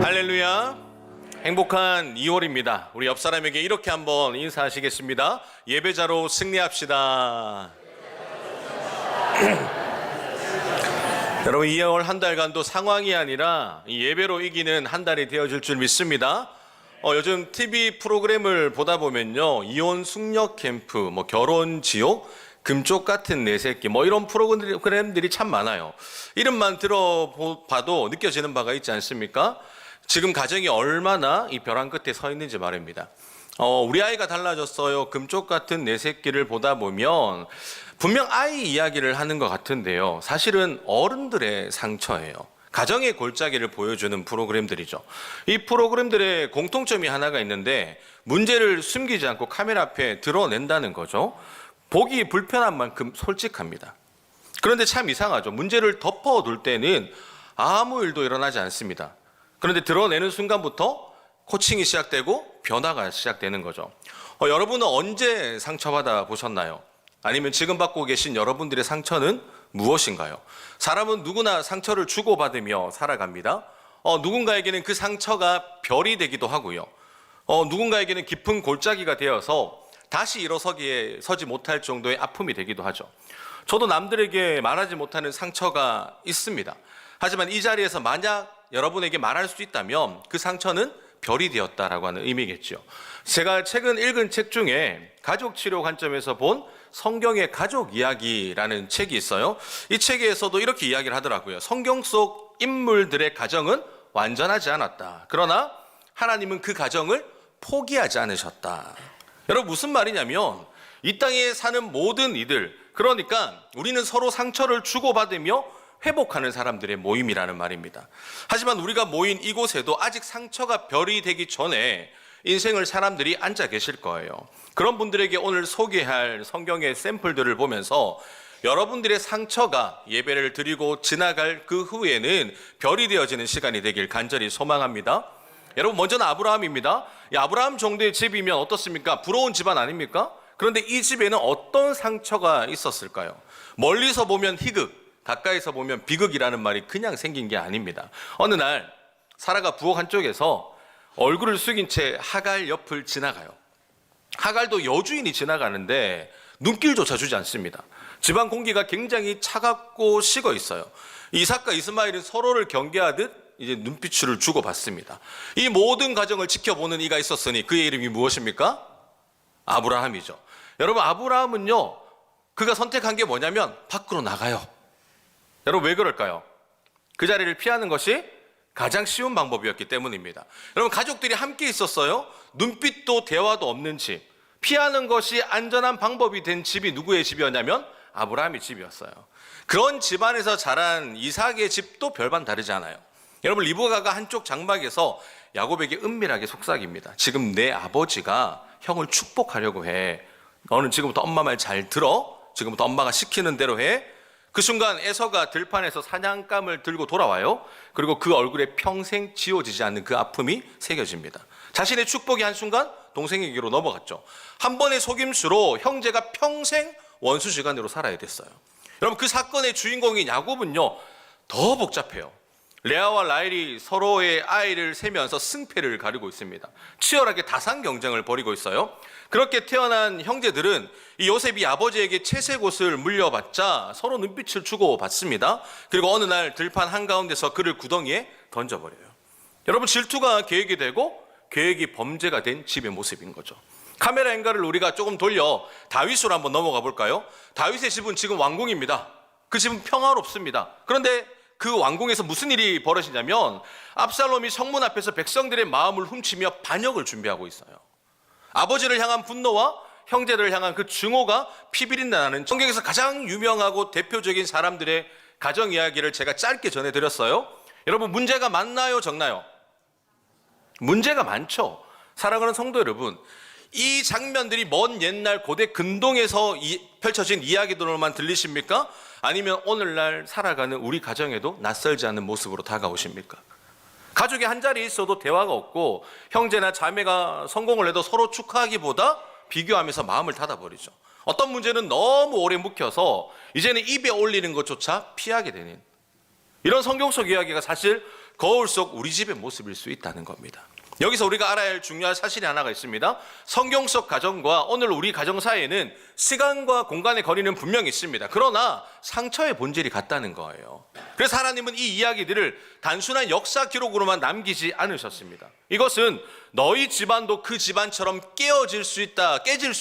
할렐루야. 행복한 2월입니다. 우리 옆 사람에게 이렇게 한번 인사하시겠습니다. 예배자로 승리합시다. 여러분, 2월 한 달간도 상황이 아니라 예배로 이기는 한 달이 되어질 줄 믿습니다. 요즘 TV 프로그램을 보다 보면요, 이혼 숙녀 캠프, 결혼 지옥, 금쪽 같은 내 새끼, 이런 프로그램들이 참 많아요. 이름만 들어봐도 느껴지는 바가 있지 않습니까? 지금 가정이 얼마나 이 벼랑 끝에 서 있는지 말입니다. 우리 아이가 달라졌어요. 금쪽 같은 내 새끼를 보다 보면 분명 아이 이야기를 하는 것 같은데요. 사실은 어른들의 상처예요. 가정의 골짜기를 보여주는 프로그램들이죠. 이 프로그램들의 공통점이 하나가 있는데 문제를 숨기지 않고 카메라 앞에 드러낸다는 거죠. 보기 불편한 만큼 솔직합니다. 그런데 참 이상하죠. 문제를 덮어둘 때는 아무 일도 일어나지 않습니다. 그런데 드러내는 순간부터 코칭이 시작되고 변화가 시작되는 거죠. 여러분은 언제 상처받아 보셨나요? 아니면 지금 받고 계신 여러분들의 상처는 무엇인가요? 사람은 누구나 상처를 주고받으며 살아갑니다. 누군가에게는 그 상처가 별이 되기도 하고요. 누군가에게는 깊은 골짜기가 되어서 다시 일어서지 못할 정도의 아픔이 되기도 하죠. 저도 남들에게 말하지 못하는 상처가 있습니다. 하지만 이 자리에서 만약 여러분에게 말할 수 있다면 그 상처는 별이 되었다라고 하는 의미겠죠. 제가 최근 읽은 책 중에 가족치료 관점에서 본 성경의 가족 이야기라는 책이 있어요. 이 책에서도 이렇게 이야기를 하더라고요. 성경 속 인물들의 가정은 완전하지 않았다. 그러나 하나님은 그 가정을 포기하지 않으셨다. 여러분, 무슨 말이냐면 이 땅에 사는 모든 이들, 그러니까 우리는 서로 상처를 주고받으며 회복하는 사람들의 모임이라는 말입니다. 하지만 우리가 모인 이곳에도 아직 상처가 별이 되기 전에 인생을 사람들이 앉아 계실 거예요. 그런 분들에게 오늘 소개할 성경의 샘플들을 보면서 여러분들의 상처가 예배를 드리고 지나갈 그 후에는 별이 되어지는 시간이 되길 간절히 소망합니다. 여러분, 먼저는 아브라함입니다. 아브라함 정도의 집이면 어떻습니까? 부러운 집안 아닙니까? 그런데 이 집에는 어떤 상처가 있었을까요? 멀리서 보면 희극, 가까이서 보면 비극이라는 말이 그냥 생긴 게 아닙니다. 어느 날 사라가 부엌 한쪽에서 얼굴을 숙인 채 하갈 옆을 지나가요. 하갈도 여주인이 지나가는데 눈길조차 주지 않습니다. 집안 공기가 굉장히 차갑고 식어 있어요. 이삭과 이스마엘은 서로를 경계하듯 이제 눈빛을 주고받습니다. 이 모든 과정을 지켜보는 이가 있었으니 그의 이름이 무엇입니까? 아브라함이죠. 여러분, 아브라함은요, 그가 선택한 게 뭐냐면 밖으로 나가요. 여러분, 왜 그럴까요? 그 자리를 피하는 것이 가장 쉬운 방법이었기 때문입니다. 여러분, 가족들이 함께 있었어요. 눈빛도 대화도 없는 집, 피하는 것이 안전한 방법이 된 집이 누구의 집이었냐면 아브라함의 집이었어요. 그런 집안에서 자란 이삭의 집도 별반 다르지 않아요. 여러분, 리브가가 한쪽 장막에서 야곱에게 은밀하게 속삭입니다. 지금 내 아버지가 형을 축복하려고 해. 너는 지금부터 엄마 말 잘 들어. 지금부터 엄마가 시키는 대로 해. 그 순간 에서가 들판에서 사냥감을 들고 돌아와요. 그리고 그 얼굴에 평생 지워지지 않는 그 아픔이 새겨집니다. 자신의 축복이 한순간 동생에게로 넘어갔죠. 한 번의 속임수로 형제가 평생 원수지간으로 살아야 됐어요. 여러분, 그 사건의 주인공인 야곱은요, 더 복잡해요. 레아와 라헬이 서로의 아이를 세면서 승패를 가리고 있습니다. 치열하게 다산 경쟁을 벌이고 있어요. 그렇게 태어난 형제들은 이 요셉이 아버지에게 채색 옷을 물려받자 서로 눈빛을 주고받습니다. 그리고 어느 날 들판 한가운데서 그를 구덩이에 던져버려요. 여러분, 질투가 계획이 되고 계획이 범죄가 된 집의 모습인 거죠. 카메라 앵글을 우리가 조금 돌려 다윗으로 한번 넘어가 볼까요? 다윗의 집은 지금 왕궁입니다. 그 집은 평화롭습니다. 그런데 그 왕궁에서 무슨 일이 벌어지냐면 압살롬이 성문 앞에서 백성들의 마음을 훔치며 반역을 준비하고 있어요. 아버지를 향한 분노와 형제들을 향한 그 증오가 피비린내나는 성경에서 가장 유명하고 대표적인 사람들의 가정 이야기를 제가 짧게 전해드렸어요. 여러분, 문제가 많나요, 적나요? 문제가 많죠. 사랑하는 성도 여러분, 이 장면들이 먼 옛날 고대 근동에서 펼쳐진 이야기들로만 들리십니까? 아니면 오늘날 살아가는 우리 가정에도 낯설지 않은 모습으로 다가오십니까? 가족이 한 자리에 있어도 대화가 없고 형제나 자매가 성공을 해도 서로 축하하기보다 비교하면서 마음을 닫아버리죠. 어떤 문제는 너무 오래 묵혀서 이제는 입에 올리는 것조차 피하게 되는 이런 성경 속 이야기가 사실 거울 속 우리 집의 모습일 수 있다는 겁니다. 여기서 우리가 알아야 할 중요한 사실이 하나가 있습니다. 성경 속 가정과 오늘 우리 가정 사이에는 시간과 공간의 거리는 분명히 있습니다. 그러나 상처의 본질이 같다는 거예요. 그래서 하나님은 이 이야기들을 단순한 역사 기록으로만 남기지 않으셨습니다. 이것은 너희 집안도 그 집안처럼 깨질 수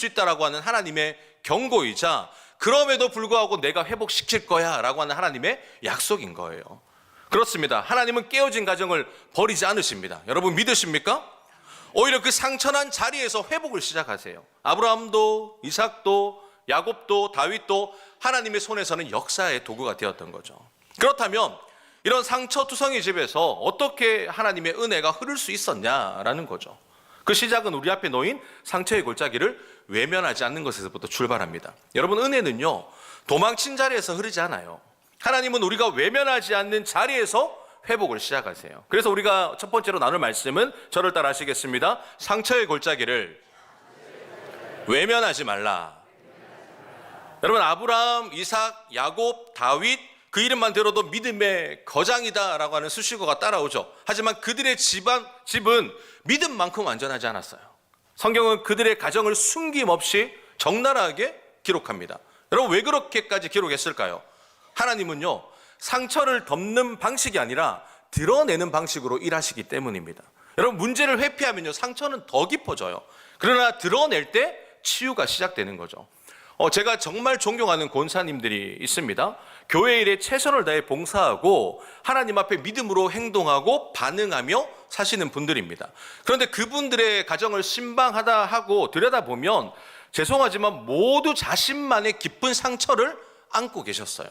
있다라고 하는 하나님의 경고이자, 그럼에도 불구하고 내가 회복시킬 거야 라고 하는 하나님의 약속인 거예요. 그렇습니다. 하나님은 깨어진 가정을 버리지 않으십니다. 여러분 믿으십니까? 오히려 그 상처난 자리에서 회복을 시작하세요. 아브라함도, 이삭도, 야곱도, 다윗도 하나님의 손에서는 역사의 도구가 되었던 거죠. 그렇다면 이런 상처투성이 집에서 어떻게 하나님의 은혜가 흐를 수 있었냐라는 거죠. 그 시작은 우리 앞에 놓인 상처의 골짜기를 외면하지 않는 것에서부터 출발합니다. 여러분, 은혜는요, 도망친 자리에서 흐르지 않아요. 하나님은 우리가 외면하지 않는 자리에서 회복을 시작하세요. 그래서 우리가 첫 번째로 나눌 말씀은 저를 따라 하시겠습니다. 상처의 골짜기를 외면하지 말라. 여러분, 아브라함, 이삭, 야곱, 다윗, 그 이름만 들어도 믿음의 거장이다라고 하는 수식어가 따라오죠. 하지만 그들의 집은 믿음만큼 완전하지 않았어요. 성경은 그들의 가정을 숨김없이 적나라하게 기록합니다. 여러분, 왜 그렇게까지 기록했을까요? 하나님은요, 상처를 덮는 방식이 아니라 드러내는 방식으로 일하시기 때문입니다. 여러분, 문제를 회피하면요, 상처는 더 깊어져요. 그러나 드러낼 때 치유가 시작되는 거죠. 제가 정말 존경하는 권사님들이 있습니다. 교회 일에 최선을 다해 봉사하고 하나님 앞에 믿음으로 행동하고 반응하며 사시는 분들입니다. 그런데 그분들의 가정을 신방하다 하고 들여다보면 죄송하지만 모두 자신만의 깊은 상처를 안고 계셨어요.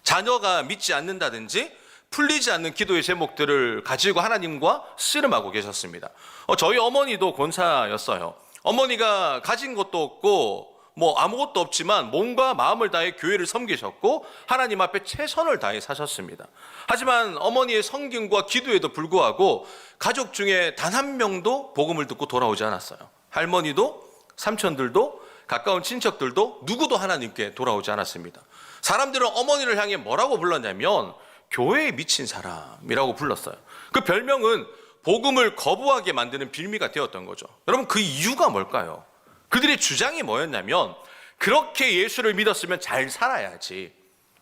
자녀가 믿지 않는다든지 풀리지 않는 기도의 제목들을 가지고 하나님과 씨름하고 계셨습니다. 저희 어머니도 권사였어요. 어머니가 가진 것도 없고 아무것도 없지만 몸과 마음을 다해 교회를 섬기셨고 하나님 앞에 최선을 다해 사셨습니다. 하지만 어머니의 성김과 기도에도 불구하고 가족 중에 단 한 명도 복음을 듣고 돌아오지 않았어요. 할머니도, 삼촌들도, 가까운 친척들도 누구도 하나님께 돌아오지 않았습니다. 사람들은 어머니를 향해 뭐라고 불렀냐면 교회에 미친 사람이라고 불렀어요. 그 별명은 복음을 거부하게 만드는 빌미가 되었던 거죠. 여러분, 그 이유가 뭘까요? 그들의 주장이 뭐였냐면 그렇게 예수를 믿었으면 잘 살아야지,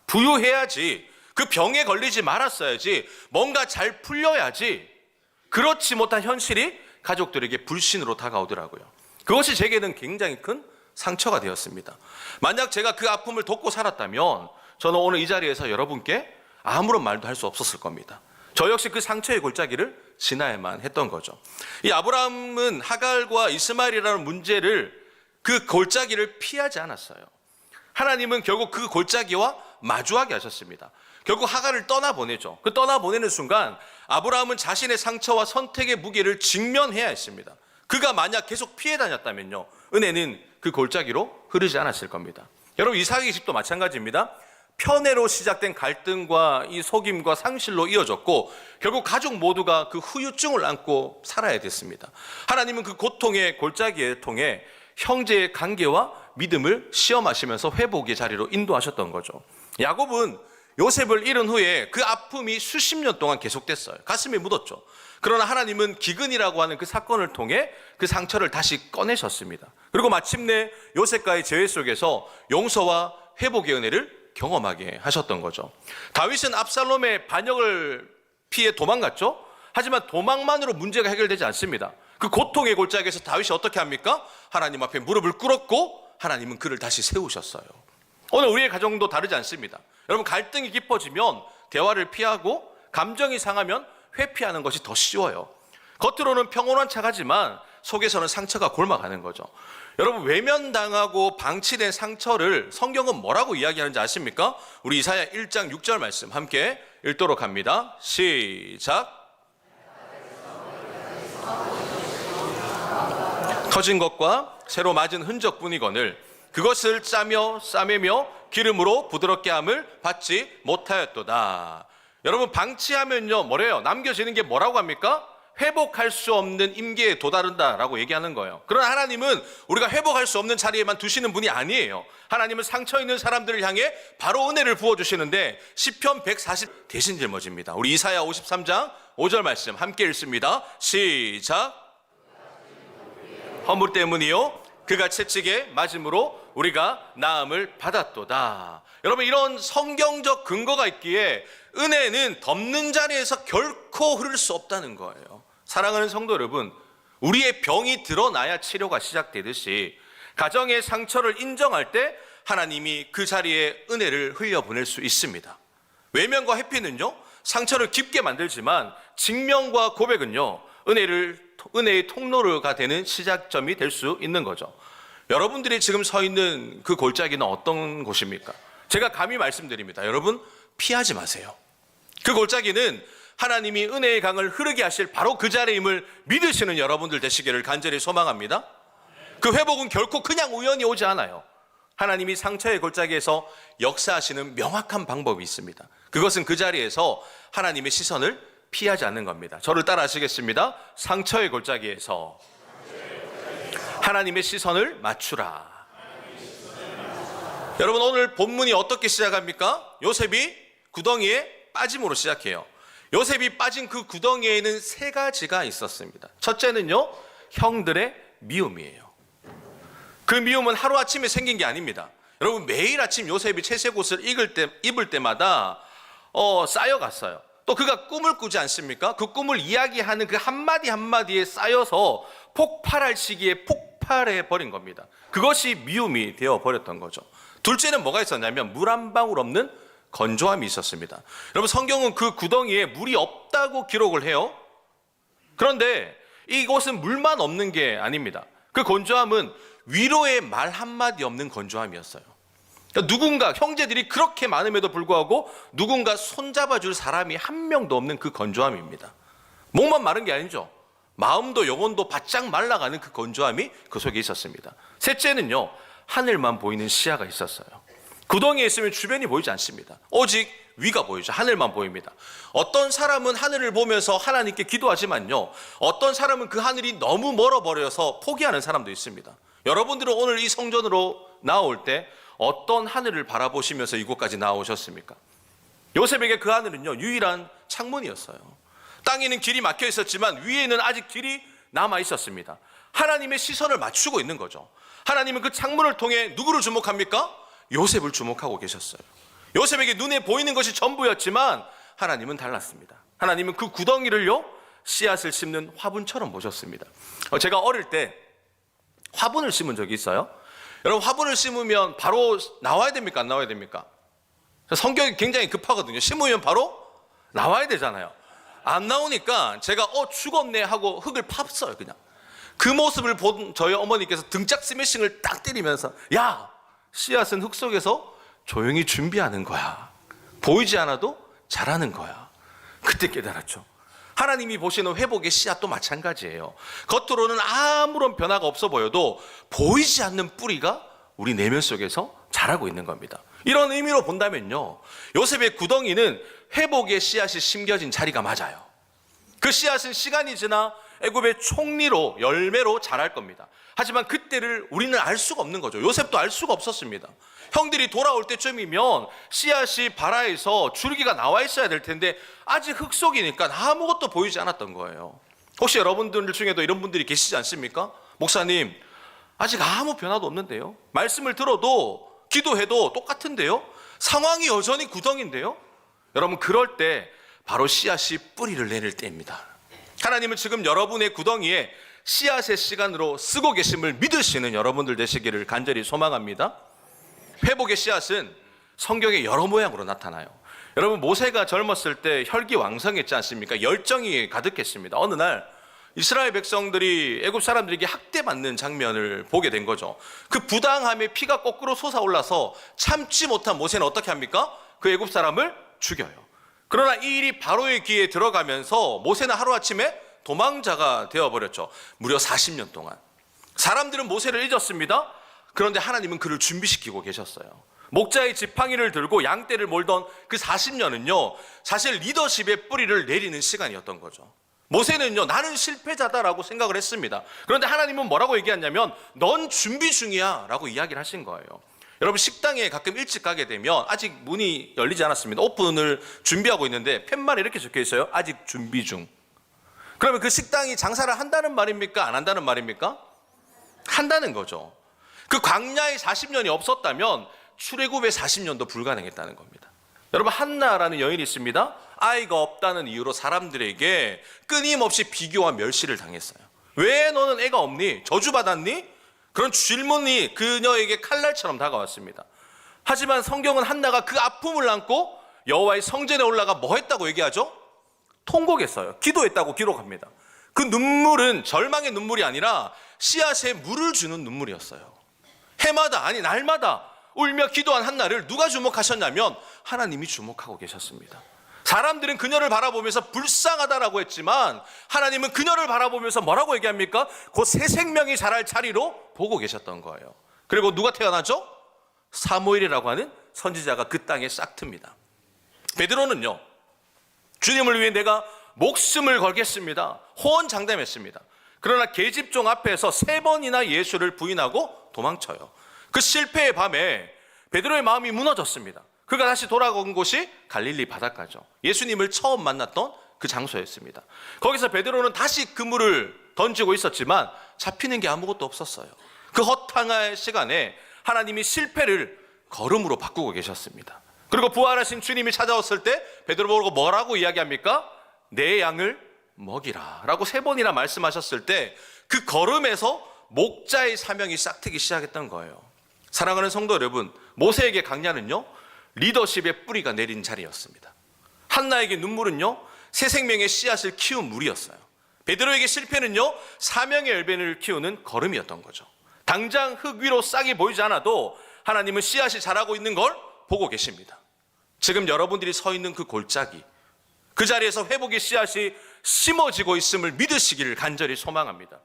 부유해야지, 그 병에 걸리지 말았어야지, 뭔가 잘 풀려야지. 그렇지 못한 현실이 가족들에게 불신으로 다가오더라고요. 그것이 제게는 굉장히 큰 상처가 되었습니다. 만약 제가 그 아픔을 돕고 살았다면 저는 오늘 이 자리에서 여러분께 아무런 말도 할 수 없었을 겁니다. 저 역시 그 상처의 골짜기를 지나야만 했던 거죠. 이 아브라함은 하갈과 이스마엘이라는 문제를, 그 골짜기를 피하지 않았어요. 하나님은 결국 그 골짜기와 마주하게 하셨습니다. 결국 하갈을 떠나보내죠. 그 떠나보내는 순간 아브라함은 자신의 상처와 선택의 무게를 직면해야 했습니다. 그가 만약 계속 피해 다녔다면요, 은혜는 그 골짜기로 흐르지 않았을 겁니다. 여러분, 이삭의 집도 마찬가지입니다. 편애로 시작된 갈등과 이 속임과 상실로 이어졌고 결국 가족 모두가 그 후유증을 안고 살아야 됐습니다. 하나님은 그 고통의 골짜기를 통해 형제의 관계와 믿음을 시험하시면서 회복의 자리로 인도하셨던 거죠. 야곱은 요셉을 잃은 후에 그 아픔이 수십 년 동안 계속됐어요. 가슴에 묻었죠. 그러나 하나님은 기근이라고 하는 그 사건을 통해 그 상처를 다시 꺼내셨습니다. 그리고 마침내 요셉과의 재회 속에서 용서와 회복의 은혜를 경험하게 하셨던 거죠. 다윗은 압살롬의 반역을 피해 도망갔죠. 하지만 도망만으로 문제가 해결되지 않습니다. 그 고통의 골짜기에서 다윗이 어떻게 합니까? 하나님 앞에 무릎을 꿇었고 하나님은 그를 다시 세우셨어요. 오늘 우리의 가정도 다르지 않습니다. 여러분, 갈등이 깊어지면 대화를 피하고 감정이 상하면 회피하는 것이 더 쉬워요. 겉으로는 평온한 척하지만 속에서는 상처가 골마가는 거죠. 여러분, 외면당하고 방치된 상처를 성경은 뭐라고 이야기하는지 아십니까? 우리 이사야 1장 6절 말씀 함께 읽도록 합니다. 시작. 터진 것과 새로 맞은 흔적뿐이거늘 그것을 짜며 싸매며 기름으로 부드럽게 함을 받지 못하였도다. 여러분, 방치하면요 뭐래요? 남겨지는 게 뭐라고 합니까? 회복할 수 없는 임계에 도다른다라고 얘기하는 거예요. 그러나 하나님은 우리가 회복할 수 없는 자리에만 두시는 분이 아니에요. 하나님은 상처 있는 사람들을 향해 바로 은혜를 부어주시는데 시편 140 대신 짊어집니다. 우리 이사야 53장 5절 말씀 함께 읽습니다. 시작. 허물 때문이요 그가 채찍에 맞음으로 우리가 나음을 받았도다. 여러분, 이런 성경적 근거가 있기에 은혜는 덮는 자리에서 결코 흐를 수 없다는 거예요. 사랑하는 성도 여러분, 우리의 병이 드러나야 치료가 시작되듯이 가정의 상처를 인정할 때 하나님이 그 자리에 은혜를 흘려보낼 수 있습니다. 외면과 회피는요, 상처를 깊게 만들지만 직면과 고백은요, 은혜의 통로가 되는 시작점이 될 수 있는 거죠. 여러분들이 지금 서 있는 그 골짜기는 어떤 곳입니까? 제가 감히 말씀드립니다. 여러분, 피하지 마세요. 그 골짜기는 하나님이 은혜의 강을 흐르게 하실 바로 그 자리임을 믿으시는 여러분들 되시기를 간절히 소망합니다. 그 회복은 결코 그냥 우연히 오지 않아요. 하나님이 상처의 골짜기에서 역사하시는 명확한 방법이 있습니다. 그것은 그 자리에서 하나님의 시선을 피하지 않는 겁니다. 저를 따라 하시겠습니다. 상처의 골짜기에서 하나님의 시선을 맞추라. 여러분, 오늘 본문이 어떻게 시작합니까? 요셉이 구덩이에 빠짐으로 시작해요. 요셉이 빠진 그 구덩이에는 세 가지가 있었습니다. 첫째는요, 형들의 미움이에요. 그 미움은 하루아침에 생긴 게 아닙니다. 여러분, 매일 아침 요셉이 채색 옷을 입을 때마다 쌓여갔어요. 또 그가 꿈을 꾸지 않습니까? 그 꿈을 이야기하는 그 한마디 한마디에 쌓여서 폭발할 시기에 폭발해 버린 겁니다. 그것이 미움이 되어 버렸던 거죠. 둘째는 뭐가 있었냐면 물 한 방울 없는 건조함이 있었습니다. 여러분, 성경은 그 구덩이에 물이 없다고 기록을 해요. 그런데 이곳은 물만 없는 게 아닙니다. 그 건조함은 위로의 말 한마디 없는 건조함이었어요. 그러니까 누군가, 형제들이 그렇게 많음에도 불구하고 누군가 손잡아줄 사람이 한 명도 없는 그 건조함입니다. 목만 마른 게 아니죠. 마음도 영혼도 바짝 말라가는 그 건조함이 그 속에 있었습니다. 셋째는요, 하늘만 보이는 시야가 있었어요. 구덩이에 있으면 주변이 보이지 않습니다. 오직 위가 보이죠. 하늘만 보입니다. 어떤 사람은 하늘을 보면서 하나님께 기도하지만요, 어떤 사람은 그 하늘이 너무 멀어버려서 포기하는 사람도 있습니다. 여러분들은 오늘 이 성전으로 나올 때 어떤 하늘을 바라보시면서 이곳까지 나오셨습니까? 요셉에게 그 하늘은요, 유일한 창문이었어요. 땅에는 길이 막혀 있었지만 위에는 아직 길이 남아 있었습니다. 하나님의 시선을 맞추고 있는 거죠. 하나님은 그 창문을 통해 누구를 주목합니까? 요셉을 주목하고 계셨어요. 요셉에게 눈에 보이는 것이 전부였지만 하나님은 달랐습니다. 하나님은 그 구덩이를요, 씨앗을 심는 화분처럼 보셨습니다. 제가 어릴 때 화분을 심은 적이 있어요. 여러분, 화분을 심으면 바로 나와야 됩니까? 안 나와야 됩니까? 성격이 굉장히 급하거든요. 심으면 바로 나와야 되잖아요. 안 나오니까 제가 죽었네 하고 흙을 팠어요. 그냥 그 모습을 본 저희 어머니께서 등짝 스매싱을 딱 때리면서, 야, 씨앗은 흙 속에서 조용히 준비하는 거야. 보이지 않아도 자라는 거야. 그때 깨달았죠. 하나님이 보시는 회복의 씨앗도 마찬가지예요. 겉으로는 아무런 변화가 없어 보여도 보이지 않는 뿌리가 우리 내면 속에서 자라고 있는 겁니다. 이런 의미로 본다면요, 요셉의 구덩이는 회복의 씨앗이 심겨진 자리가 맞아요. 그 씨앗은 시간이 지나 애굽의 총리로, 열매로 자랄 겁니다. 하지만 그때를 우리는 알 수가 없는 거죠. 요셉도 알 수가 없었습니다. 형들이 돌아올 때쯤이면 씨앗이 발아에서 줄기가 나와 있어야 될 텐데 아직 흙 속이니까 아무것도 보이지 않았던 거예요. 혹시 여러분들 중에도 이런 분들이 계시지 않습니까? 목사님, 아직 아무 변화도 없는데요. 말씀을 들어도 기도해도 똑같은데요. 상황이 여전히 구덩인데요. 여러분, 그럴 때 바로 씨앗이 뿌리를 내릴 때입니다. 하나님은 지금 여러분의 구덩이에 씨앗의 시간으로 쓰고 계심을 믿으시는 여러분들 되시기를 간절히 소망합니다. 회복의 씨앗은 성경의 여러 모양으로 나타나요. 여러분, 모세가 젊었을 때 혈기왕성했지 않습니까? 열정이 가득했습니다. 어느 날 이스라엘 백성들이 애굽 사람들에게 학대받는 장면을 보게 된 거죠. 그 부당함에 피가 거꾸로 솟아올라서 참지 못한 모세는 어떻게 합니까? 그 애굽 사람을 죽여요. 그러나 이 일이 바로의 귀에 들어가면서 모세는 하루아침에 도망자가 되어버렸죠. 무려 40년 동안. 사람들은 모세를 잊었습니다. 그런데 하나님은 그를 준비시키고 계셨어요. 목자의 지팡이를 들고 양떼를 몰던 그 40년은요, 사실 리더십의 뿌리를 내리는 시간이었던 거죠. 모세는요, 나는 실패자다라고 생각을 했습니다. 그런데 하나님은 뭐라고 얘기했냐면, 넌 준비 중이야 라고 이야기를 하신 거예요. 여러분 식당에 가끔 일찍 가게 되면 아직 문이 열리지 않았습니다. 오픈을 준비하고 있는데 팻말에 이렇게 적혀 있어요. 아직 준비 중. 그러면 그 식당이 장사를 한다는 말입니까? 안 한다는 말입니까? 한다는 거죠. 그 광야의 40년이 없었다면 출애굽의 40년도 불가능했다는 겁니다. 여러분 한나라는 여인이 있습니다. 아이가 없다는 이유로 사람들에게 끊임없이 비교와 멸시를 당했어요. 왜 너는 애가 없니? 저주받았니? 그런 질문이 그녀에게 칼날처럼 다가왔습니다. 하지만 성경은 한나가 그 아픔을 안고 여호와의 성전에 올라가 뭐 했다고 얘기하죠? 통곡했어요. 기도했다고 기록합니다. 그 눈물은 절망의 눈물이 아니라 씨앗에 물을 주는 눈물이었어요. 해마다 아니 날마다 울며 기도한 한나를 누가 주목하셨냐면 하나님이 주목하고 계셨습니다. 사람들은 그녀를 바라보면서 불쌍하다라고 했지만 하나님은 그녀를 바라보면서 뭐라고 얘기합니까? 곧 새 생명이 자랄 자리로 보고 계셨던 거예요. 그리고 누가 태어나죠? 사무엘이라고 하는 선지자가 그 땅에 싹 틉니다. 베드로는요, 주님을 위해 내가 목숨을 걸겠습니다, 호언장담했습니다. 그러나 계집종 앞에서 3번이나 예수를 부인하고 도망쳐요. 그 실패의 밤에 베드로의 마음이 무너졌습니다. 그가 다시 돌아온 곳이 갈릴리 바닷가죠. 예수님을 처음 만났던 그 장소였습니다. 거기서 베드로는 다시 그물을 던지고 있었지만 잡히는 게 아무것도 없었어요. 그 허탕한 시간에 하나님이 실패를 걸음으로 바꾸고 계셨습니다. 그리고 부활하신 주님이 찾아왔을 때 베드로 보고 뭐라고 이야기합니까? 내 양을 먹이라 라고 3번이나 말씀하셨을 때 그 걸음에서 목자의 사명이 싹트기 시작했던 거예요. 사랑하는 성도 여러분, 모세에게 강야는요 리더십의 뿌리가 내린 자리였습니다. 한나에게 눈물은요 새 생명의 씨앗을 키운 물이었어요. 베드로에게 실패는요 사명의 열매를 키우는 걸음이었던 거죠. 당장 흙 위로 싹이 보이지 않아도 하나님은 씨앗이 자라고 있는 걸 보고 계십니다. 지금 여러분들이 서 있는 그 골짜기, 그 자리에서 회복의 씨앗이 심어지고 있음을 믿으시기를 간절히 소망합니다.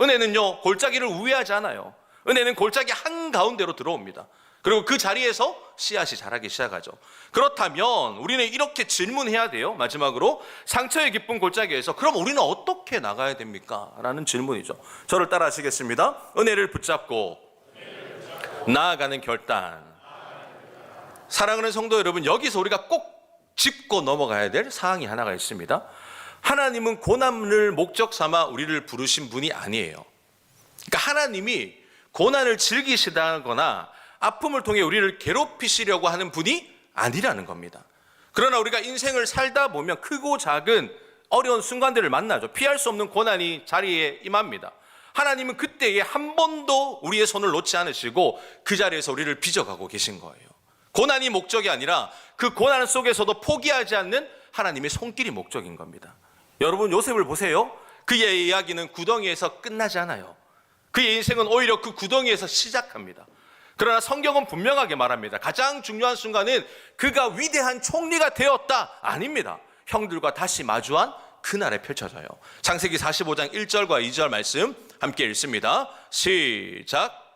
은혜는요 골짜기를 우회하지 않아요. 은혜는 골짜기 한가운데로 들어옵니다. 그리고 그 자리에서 씨앗이 자라기 시작하죠. 그렇다면 우리는 이렇게 질문해야 돼요. 마지막으로 상처의 깊은 골짜기에서 그럼 우리는 어떻게 나가야 됩니까? 라는 질문이죠. 저를 따라 하시겠습니다. 은혜를 붙잡고 나아가는 결단. 사랑하는 성도 여러분, 여기서 우리가 꼭 짚고 넘어가야 될 사항이 하나가 있습니다. 하나님은 고난을 목적 삼아 우리를 부르신 분이 아니에요. 그러니까 하나님이 고난을 즐기시다거나 아픔을 통해 우리를 괴롭히시려고 하는 분이 아니라는 겁니다. 그러나 우리가 인생을 살다 보면 크고 작은 어려운 순간들을 만나죠. 피할 수 없는 고난이 자리에 임합니다. 하나님은 그때에 한 번도 우리의 손을 놓지 않으시고 그 자리에서 우리를 빚어가고 계신 거예요. 고난이 목적이 아니라 그 고난 속에서도 포기하지 않는 하나님의 손길이 목적인 겁니다. 여러분 요셉을 보세요. 그의 이야기는 구덩이에서 끝나지 않아요. 그의 인생은 오히려 그 구덩이에서 시작합니다. 그러나 성경은 분명하게 말합니다. 가장 중요한 순간은 그가 위대한 총리가 되었다 아닙니다. 형들과 다시 마주한 그날에 펼쳐져요. 창세기 45장 1절과 2절 말씀 함께 읽습니다. 시작.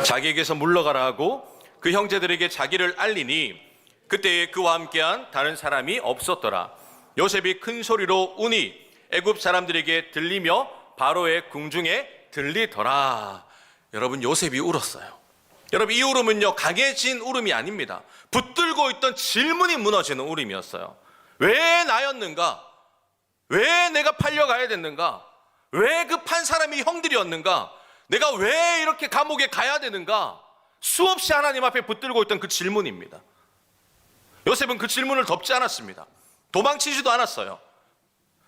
자기에게서 물러가라 하고 그 형제들에게 자기를 알리니 그때에 그와 함께한 다른 사람이 없었더라. 요셉이 큰 소리로 우니 애굽 사람들에게 들리며 바로의 궁중에 들리더라. 여러분 요셉이 울었어요. 여러분 이 울음은요 강해진 울음이 아닙니다. 붙들고 있던 질문이 무너지는 울음이었어요. 왜 나였는가? 왜 내가 팔려가야 됐는가? 왜 그 판 사람이 형들이었는가? 내가 왜 이렇게 감옥에 가야 되는가? 수없이 하나님 앞에 붙들고 있던 그 질문입니다. 요셉은 그 질문을 덮지 않았습니다. 도망치지도 않았어요.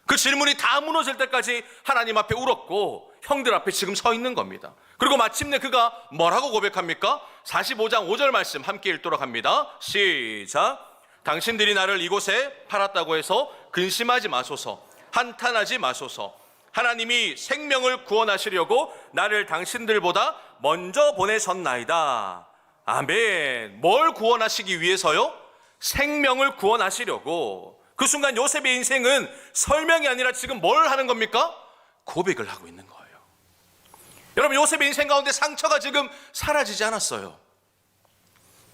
그 질문이 다 무너질 때까지 하나님 앞에 울었고 형들 앞에 지금 서 있는 겁니다. 그리고 마침내 그가 뭐라고 고백합니까? 45장 5절 말씀 함께 읽도록 합니다. 시작. 당신들이 나를 이곳에 팔았다고 해서 근심하지 마소서, 한탄하지 마소서. 하나님이 생명을 구원하시려고 나를 당신들보다 먼저 보내셨나이다. 아멘. 뭘 구원하시기 위해서요? 생명을 구원하시려고. 그 순간 요셉의 인생은 설명이 아니라 지금 뭘 하는 겁니까? 고백을 하고 있는 거예요. 여러분 요셉의 인생 가운데 상처가 지금 사라지지 않았어요.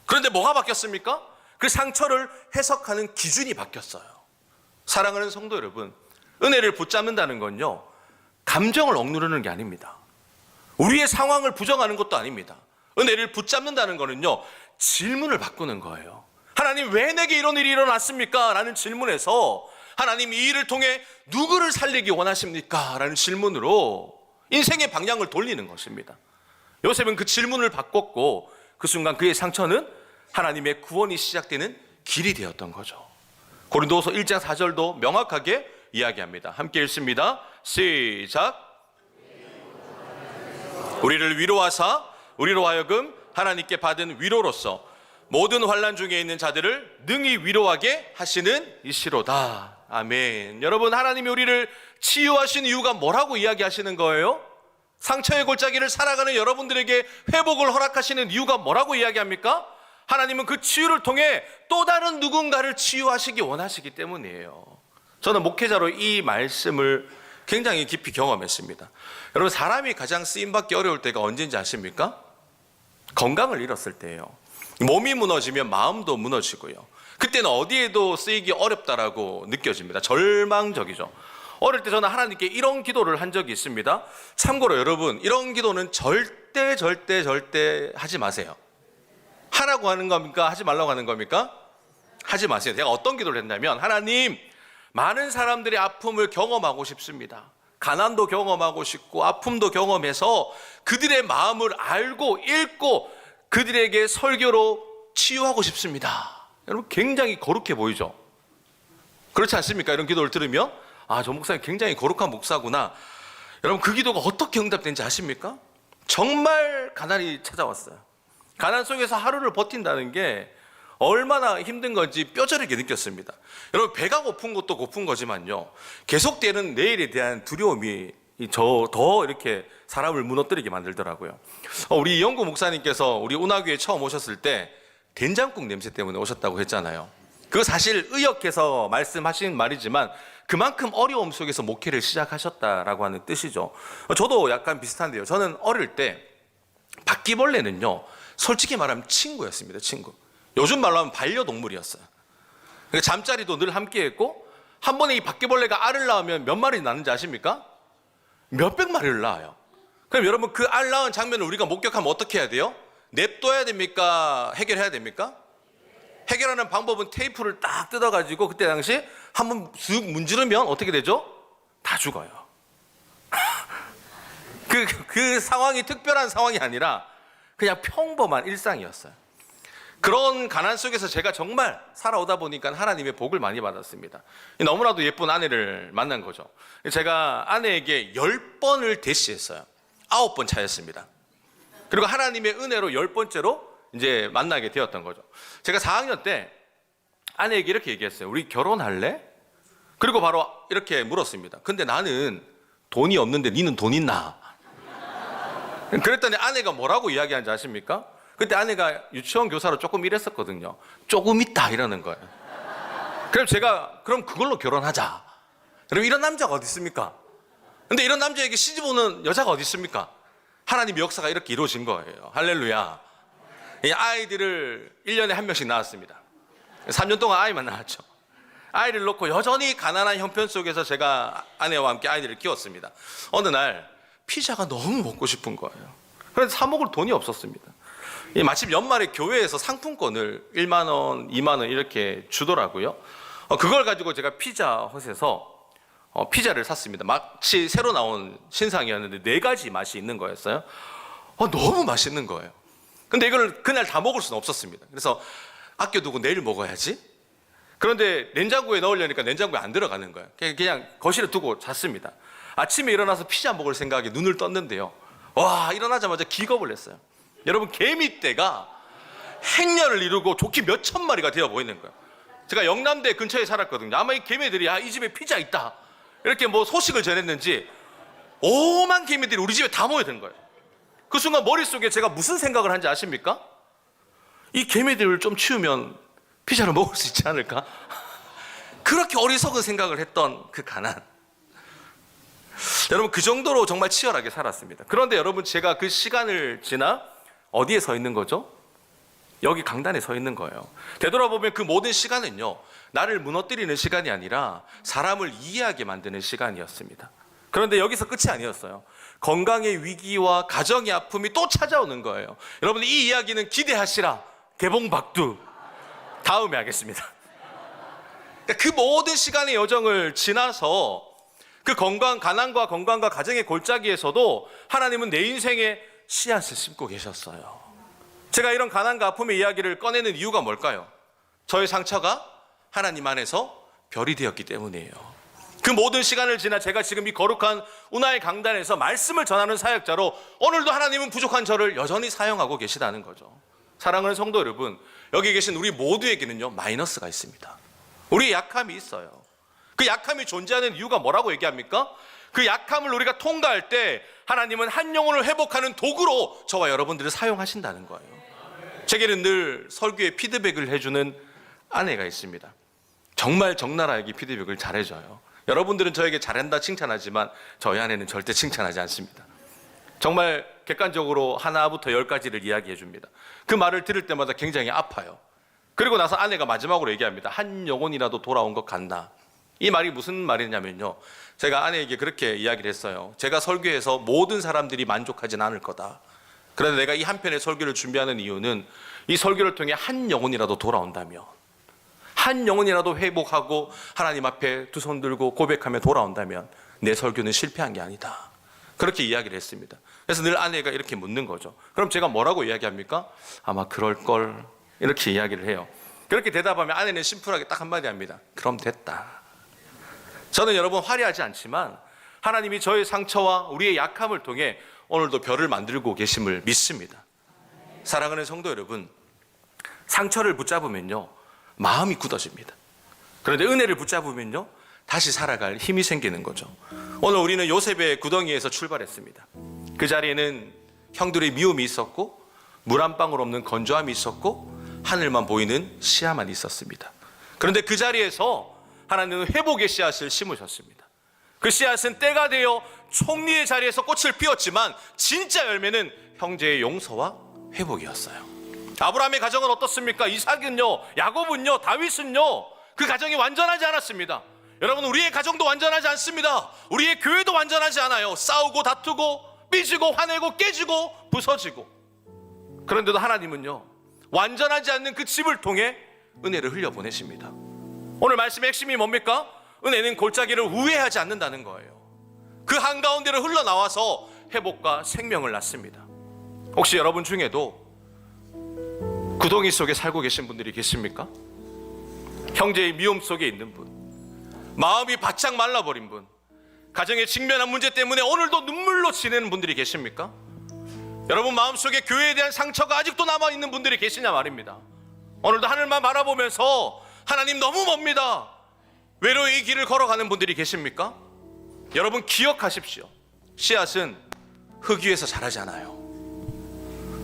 그런데 뭐가 바뀌었습니까? 그 상처를 해석하는 기준이 바뀌었어요. 사랑하는 성도 여러분, 은혜를 붙잡는다는 건요 감정을 억누르는 게 아닙니다. 우리의 상황을 부정하는 것도 아닙니다. 은혜를 붙잡는다는 거는요, 질문을 바꾸는 거예요. 하나님, 왜 내게 이런 일이 일어났습니까? 라는 질문에서 하나님, 이 일을 통해 누구를 살리기 원하십니까? 라는 질문으로 인생의 방향을 돌리는 것입니다. 요셉은 그 질문을 바꿨고 그 순간 그의 상처는 하나님의 구원이 시작되는 길이 되었던 거죠. 고린도후서 1장 4절도 명확하게 이야기합니다. 함께 읽습니다. 시작. 우리를 위로하사 우리로 하여금 하나님께 받은 위로로서 모든 환난 중에 있는 자들을 능히 위로하게 하시는 이시로다. 아멘. 여러분, 하나님이 우리를 치유하신 이유가 뭐라고 이야기하시는 거예요? 상처의 골짜기를 살아가는 여러분들에게 회복을 허락하시는 이유가 뭐라고 이야기합니까? 하나님은 그 치유를 통해 또 다른 누군가를 치유하시기 원하시기 때문이에요. 저는 목회자로 이 말씀을 굉장히 깊이 경험했습니다. 여러분, 사람이 가장 쓰임받기 어려울 때가 언제인지 아십니까? 건강을 잃었을 때예요. 몸이 무너지면 마음도 무너지고요. 그때는 어디에도 쓰이기 어렵다라고 느껴집니다. 절망적이죠. 어릴 때 저는 하나님께 이런 기도를 한 적이 있습니다. 참고로 여러분, 이런 기도는 절대 하지 마세요. 하라고 하는 겁니까? 하지 말라고 하는 겁니까? 하지 마세요. 제가 어떤 기도를 했냐면, 하나님, 많은 사람들의 아픔을 경험하고 싶습니다. 가난도 경험하고 싶고 아픔도 경험해서 그들의 마음을 알고 읽고 그들에게 설교로 치유하고 싶습니다. 여러분, 굉장히 거룩해 보이죠? 그렇지 않습니까? 이런 기도를 들으면 아, 저 목사님 굉장히 거룩한 목사구나. 여러분, 그 기도가 어떻게 응답된지 아십니까? 정말 가난이 찾아왔어요. 가난 속에서 하루를 버틴다는 게 얼마나 힘든 건지 뼈저리게 느꼈습니다. 여러분, 배가 고픈 것도 고픈 거지만요, 계속되는 내일에 대한 두려움이 더 이렇게 사람을 무너뜨리게 만들더라고요. 우리 이영구 목사님께서 우리 운하교에 처음 오셨을 때 된장국 냄새 때문에 오셨다고 했잖아요. 그거 사실 의역해서 말씀하신 말이지만 그만큼 어려움 속에서 목회를 시작하셨다라고 하는 뜻이죠. 저도 약간 비슷한데요. 저는 어릴 때 바퀴벌레는요, 솔직히 말하면 친구였습니다. 친구. 요즘 말로 하면 반려동물이었어요. 그러니까 잠자리도 늘 함께 했고, 한 번에 이 바퀴벌레가 알을 낳으면 몇 마리 낳는지 아십니까? 몇백 마리를 낳아요. 그럼 여러분, 그 알 낳은 장면을 우리가 목격하면 어떻게 해야 돼요? 냅둬야 됩니까? 해결해야 됩니까? 해결하는 방법은 테이프를 딱 뜯어가지고 그때 당시 한번 쑥 문지르면 어떻게 되죠? 다 죽어요. 그 상황이 특별한 상황이 아니라 그냥 평범한 일상이었어요. 그런 가난 속에서 제가 정말 살아오다 보니까 하나님의 복을 많이 받았습니다. 너무나도 예쁜 아내를 만난 거죠. 제가 아내에게 10번을 대시했어요. 9번 차였습니다. 그리고 하나님의 은혜로 10번째로 이제 만나게 되었던 거죠. 제가 4학년 때 아내에게 이렇게 얘기했어요. 우리 결혼할래? 그리고 바로 이렇게 물었습니다. 근데 나는 돈이 없는데 니는 돈 있나? 그랬더니 아내가 뭐라고 이야기하는지 아십니까? 그때 아내가 유치원 교사로 조금 일했었거든요. 조금 있다 이러는 거예요. 그럼 제가 그럼 그걸로 결혼하자. 그럼 이런 남자가 어디 있습니까? 근데 이런 남자에게 시집 오는 여자가 어디 있습니까? 하나님의 역사가 이렇게 이루어진 거예요. 할렐루야. 이 아이들을 1년에 한 명씩 낳았습니다. 3년 동안 아이만 낳았죠. 아이를 놓고 여전히 가난한 형편 속에서 제가 아내와 함께 아이들을 키웠습니다. 어느 날 피자가 너무 먹고 싶은 거예요. 그래서 사 먹을 돈이 없었습니다. 마침 연말에 교회에서 상품권을 1만 원, 2만 원 이렇게 주더라고요. 그걸 가지고 제가 피자헛에서 피자를 샀습니다. 마치 새로 나온 신상이었는데 4가지 맛이 있는 거였어요. 너무 맛있는 거예요. 근데 이걸 그날 다 먹을 수는 없었습니다. 그래서 아껴두고 내일 먹어야지. 그런데 냉장고에 넣으려니까 냉장고에 안 들어가는 거예요. 그냥 거실에 두고 잤습니다. 아침에 일어나서 피자 먹을 생각에 눈을 떴는데요, 와, 일어나자마자 기겁을 했어요. 여러분, 개미떼가 행렬을 이루고 좋게 몇천 마리가 되어 보이는 거예요. 제가 영남대 근처에 살았거든요. 아마 이 개미들이 이 집에 피자 있다 이렇게 뭐 소식을 전했는지 오만 개미들이 우리 집에 다 모여든 거예요. 그 순간 머릿속에 제가 무슨 생각을 한지 아십니까? 이 개미들을 좀 치우면 피자를 먹을 수 있지 않을까? 그렇게 어리석은 생각을 했던 그 가난. 여러분, 그 정도로 정말 치열하게 살았습니다. 그런데 여러분, 제가 그 시간을 지나 어디에 서 있는 거죠? 여기 강단에 서 있는 거예요. 되돌아보면 그 모든 시간은요, 나를 무너뜨리는 시간이 아니라 사람을 이해하게 만드는 시간이었습니다. 그런데 여기서 끝이 아니었어요. 건강의 위기와 가정의 아픔이 또 찾아오는 거예요. 여러분, 이 이야기는 기대하시라. 개봉박두. 다음에 하겠습니다. 그 모든 시간의 여정을 지나서 그 가난과 건강과 가정의 골짜기에서도 하나님은 내 인생에 씨앗을 심고 계셨어요. 제가 이런 가난과 아픔의 이야기를 꺼내는 이유가 뭘까요? 저의 상처가 하나님 안에서 별이 되었기 때문이에요. 그 모든 시간을 지나 제가 지금 이 거룩한 운하의 강단에서 말씀을 전하는 사역자로 오늘도 하나님은 부족한 저를 여전히 사용하고 계시다는 거죠. 사랑하는 성도 여러분, 여기 계신 우리 모두에게는요, 마이너스가 있습니다. 우리의 약함이 있어요. 그 약함이 존재하는 이유가 뭐라고 얘기합니까? 그 약함을 우리가 통과할 때 하나님은 한 영혼을 회복하는 도구로 저와 여러분들을 사용하신다는 거예요. 제게는 늘 설교에 피드백을 해주는 아내가 있습니다. 정말 적나라하게 피드백을 잘해줘요. 여러분들은 저에게 잘한다 칭찬하지만 저희 아내는 절대 칭찬하지 않습니다. 정말 객관적으로 하나부터 10가지를 이야기해 줍니다. 그 말을 들을 때마다 굉장히 아파요. 그리고 나서 아내가 마지막으로 얘기합니다. 한 영혼이라도 돌아온 것 같나? 이 말이 무슨 말이냐면요, 제가 아내에게 그렇게 이야기를 했어요. 제가 설교해서 모든 사람들이 만족하진 않을 거다. 그런데 내가 이 한 편의 설교를 준비하는 이유는 이 설교를 통해 한 영혼이라도 돌아온다면, 한 영혼이라도 회복하고 하나님 앞에 두 손 들고 고백하며 돌아온다면 내 설교는 실패한 게 아니다. 그렇게 이야기를 했습니다. 그래서 늘 아내가 이렇게 묻는 거죠. 그럼 제가 뭐라고 이야기합니까? 아마 그럴걸, 이렇게 이야기를 해요. 그렇게 대답하면 아내는 심플하게 딱 한마디 합니다. 그럼 됐다. 저는 여러분 화려하지 않지만 하나님이 저의 상처와 우리의 약함을 통해 오늘도 별을 만들고 계심을 믿습니다. 사랑하는 성도 여러분, 상처를 붙잡으면요, 마음이 굳어집니다. 그런데 은혜를 붙잡으면요, 다시 살아갈 힘이 생기는 거죠. 오늘 우리는 요셉의 구덩이에서 출발했습니다. 그 자리에는 형들의 미움이 있었고 물 한 방울 없는 건조함이 있었고 하늘만 보이는 시야만 있었습니다. 그런데 그 자리에서 하나님은 회복의 씨앗을 심으셨습니다. 그 씨앗은 때가 되어 총리의 자리에서 꽃을 피웠지만 진짜 열매는 형제의 용서와 회복이었어요. 아브라함의 가정은 어떻습니까? 이삭은요, 야곱은요, 다윗은요, 그 가정이 완전하지 않았습니다. 여러분, 우리의 가정도 완전하지 않습니다. 우리의 교회도 완전하지 않아요. 싸우고 다투고 삐지고 화내고 깨지고 부서지고. 그런데도 하나님은요, 완전하지 않는 그 집을 통해 은혜를 흘려보내십니다. 오늘 말씀의 핵심이 뭡니까? 은혜는 골짜기를 우회하지 않는다는 거예요. 그 한가운데로 흘러나와서 회복과 생명을 낳습니다. 혹시 여러분 중에도 구덩이 속에 살고 계신 분들이 계십니까? 형제의 미움 속에 있는 분, 마음이 바짝 말라버린 분, 가정에 직면한 문제 때문에 오늘도 눈물로 지내는 분들이 계십니까? 여러분 마음속에 교회에 대한 상처가 아직도 남아있는 분들이 계시냐 말입니다. 오늘도 하늘만 바라보면서 하나님 너무 멉니다, 외로이 이 길을 걸어가는 분들이 계십니까? 여러분 기억하십시오. 씨앗은 흙 위에서 자라지 않아요.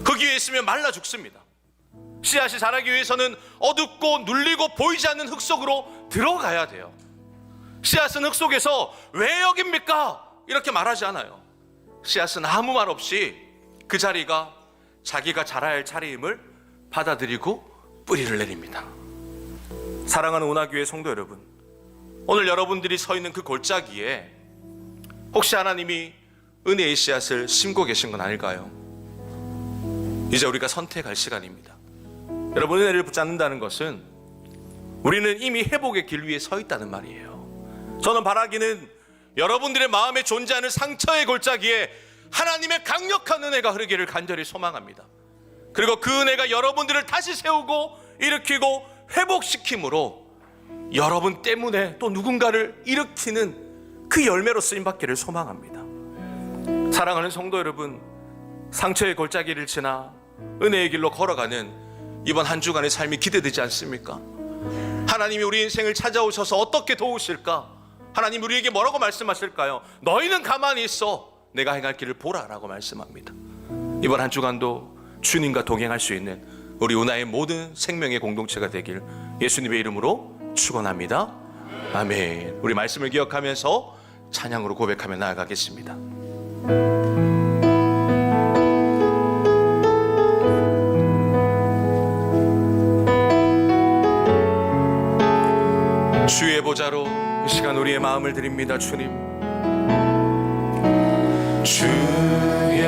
흙 위에 있으면 말라 죽습니다. 씨앗이 자라기 위해서는 어둡고 눌리고 보이지 않는 흙 속으로 들어가야 돼요. 씨앗은 흙 속에서 왜 여깁니까? 이렇게 말하지 않아요. 씨앗은 아무 말 없이 그 자리가 자기가 자라야 할 자리임을 받아들이고 뿌리를 내립니다. 사랑하는 운하교회 성도 여러분, 오늘 여러분들이 서 있는 그 골짜기에 혹시 하나님이 은혜의 씨앗을 심고 계신 건 아닐까요? 이제 우리가 선택할 시간입니다. 여러분, 은혜를 붙잡는다는 것은 우리는 이미 회복의 길 위에 서 있다는 말이에요. 저는 바라기는 여러분들의 마음에 존재하는 상처의 골짜기에 하나님의 강력한 은혜가 흐르기를 간절히 소망합니다. 그리고 그 은혜가 여러분들을 다시 세우고 일으키고 회복시킴으로 여러분 때문에 또 누군가를 일으키는 그 열매로 쓰임받기를 소망합니다. 사랑하는 성도 여러분, 상처의 골짜기를 지나 은혜의 길로 걸어가는 이번 한 주간의 삶이 기대되지 않습니까? 하나님이 우리 인생을 찾아오셔서 어떻게 도우실까? 하나님 우리에게 뭐라고 말씀하실까요? 너희는 가만히 있어, 내가 행할 길을 보라 라고 말씀합니다. 이번 한 주간도 주님과 동행할 수 있는 우리 운하의 모든 생명의 공동체가 되길 예수님의 이름으로 축원합니다. 아멘. 우리 말씀을 기억하면서 찬양으로 고백하며 나아가겠습니다. 주의 보좌로 이 시간 우리의 마음을 드립니다. 주님, 주의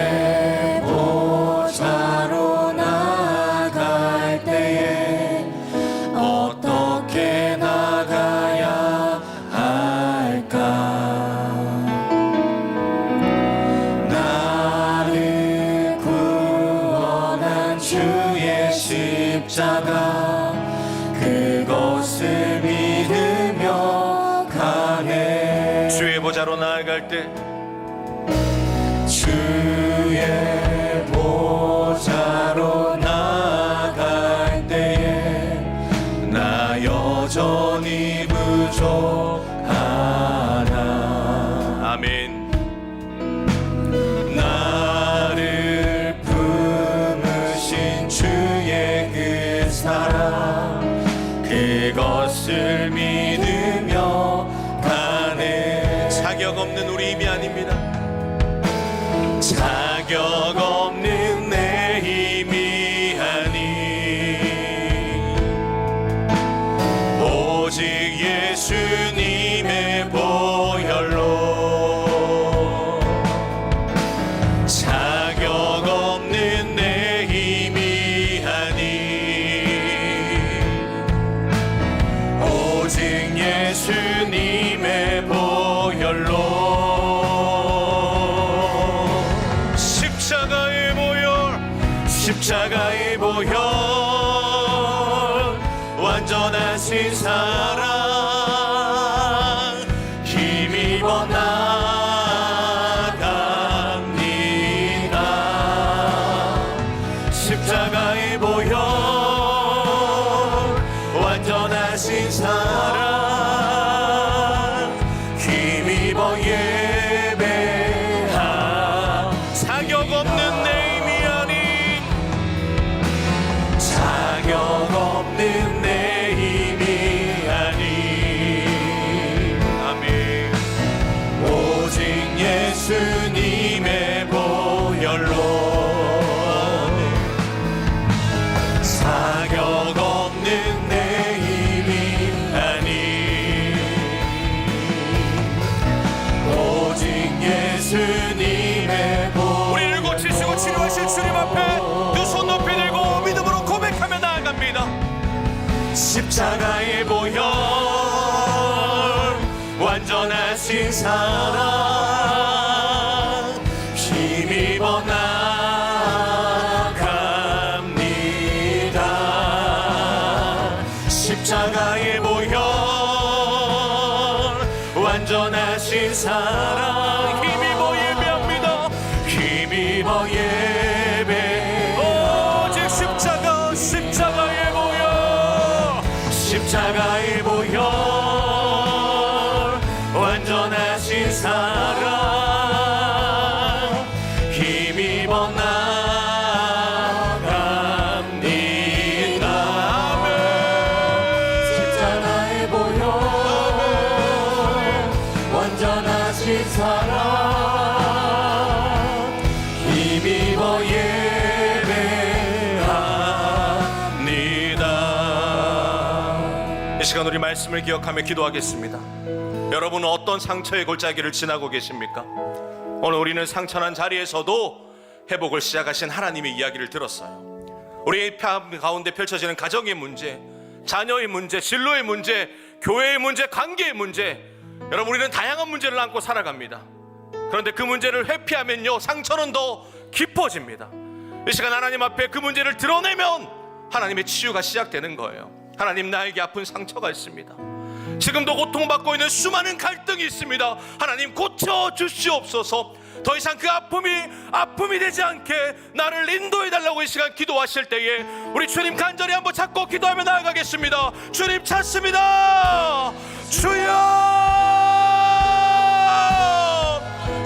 보좌로 나아갈 때에 어떻게 나가야 할까? 나를 구원한 주의 십자가 그것을 믿으며 가네. 주의 보좌로 나아갈 때 주의 보좌로 나아갈 때에 나 여전히 부족하나. 아멘. 나를 품으신 주의 그 사랑 그것을 믿으며 가네. 자격 없는 우리 힘이 아닙니다. 자격 없는 내 힘이 아니 오직 예수님의 보혈로 자격 없는 내 힘이 아니 오직 예수님의 보혈로 십자가의 보혈 완전하신 사랑 힘입어 나갑니다. 십자가의 보혈 완전하신 사랑 힘입어 예배하. 자격 없는 내 자격 없는 내 힘이 아니 아멘. 오직 예수님의 보혈로 자격 없는 내 힘이 아니 오직 예수님의 보혈로. 우리를 고치시고 치료하실 주님 앞에 두 손 높이 들고 믿음으로 고백하며 나아갑니다. 십자가의 보혈 완전하신 사랑 힘입어 나갑니다. 십자가의 보혈 완전하신 사랑 힘입어 예배합니다. 힘입어 예배 오직 십자가의 보혈 십자가의 보혈 완전하신 사랑 힘입어 나갑니다. 아멘. 십자가의 보혈 완전하신 사랑 힘입어 예배합니다. 이 시간 우리 말씀을 기억하며 기도하겠습니다. 여러분은 어떤 상처의 골짜기를 지나고 계십니까? 오늘 우리는 상처난 자리에서도 회복을 시작하신 하나님의 이야기를 들었어요. 우리의 가운데 펼쳐지는 가정의 문제, 자녀의 문제, 진로의 문제, 교회의 문제, 관계의 문제, 여러분 우리는 다양한 문제를 안고 살아갑니다. 그런데 그 문제를 회피하면요 상처는 더 깊어집니다. 이 시간 하나님 앞에 그 문제를 드러내면 하나님의 치유가 시작되는 거예요. 하나님, 나에게 아픈 상처가 있습니다. 지금도 고통받고 있는 수많은 갈등이 있습니다. 하나님 고쳐주시옵소서. 더 이상 그 아픔이 되지 않게 나를 인도해달라고 이 시간 기도하실 때에 우리 주님 간절히 한번 찾고 기도하며 나아가겠습니다. 주님 찾습니다. 주여.